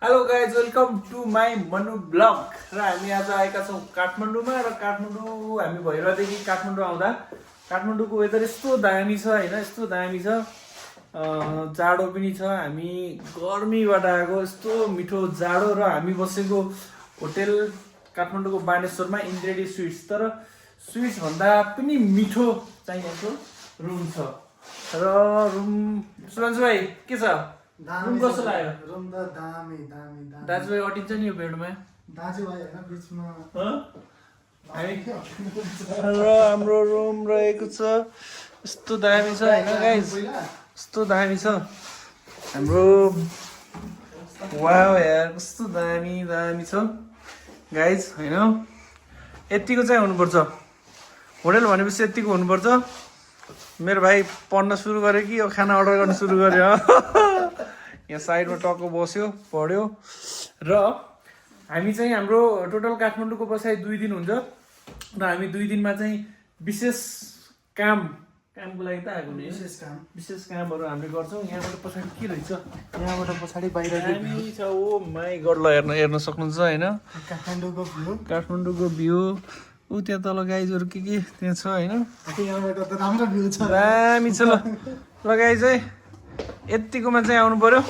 hello guys welcome to my Manu blog र हामी आज आएका छौँ काठमाडौँमा र काठमाडौँ हामी भैरवदेखि काठमाडौँ आउँदा काठमाडौँको वेदर यस्तो दामी छ होइन यस्तो दामी छ जाडो पनि छ हामी गर्मीबाट आएको यस्तो मिठो जाडो र हामी बसेको होटेल काठमाडौँको बानेश्वरमा इन्द्रेडी स्विट्स तर स्विट्स भन्दा पनि मिठो चाहिँ यहाँको रुम छ र रुम सुभान्सु भाइ के छ रुम कस्तो लाग्यो रुम त दामी दामी दामी दाजुभाइ अटिन्छ नि यो बेडमा दाजुभाइ हैन बीचमा र हाम्रो रुम रहेको छ यस्तो दामी छ होइन गाइस यस्तो दामी छ हाम्रो वाउ यार कस्तो दामी दामी छ गाइस होइन यतिको चाहिँ हुनुपर्छ होटल भनेपछि यतिको हुनुपर्छ मेरो भाइ पढ्न सुरु गर्यो कि यो खाना अर्डर गर्न सुरु गर्यो यहाँ साइडमा टक्क बस्यो पढ्यो र हामी चाहिँ हाम्रो टोटल काठमाडौँको बसाइ 2 दिन हुन्छ र हामी 2 दिनमा चाहिँ विशेष कामको लागि त आएको नि विशेष कामहरू हामीले गर्छौँ यहाँबाट पछाडि के रहेछ यहाँबाट पछाडि बाहिर दामी छ ओ माई गड ल हेर्न सक्नुहुन्छ होइन काठमाडौँको भ्यू ऊ त्यहाँ तल गाइजहरू के त्यहाँ छ होइन यहाँबाट त राम्रो भ्यू छ दामी छ ल गाइज है यतिकोमा चाहिँ आउनु पर्यो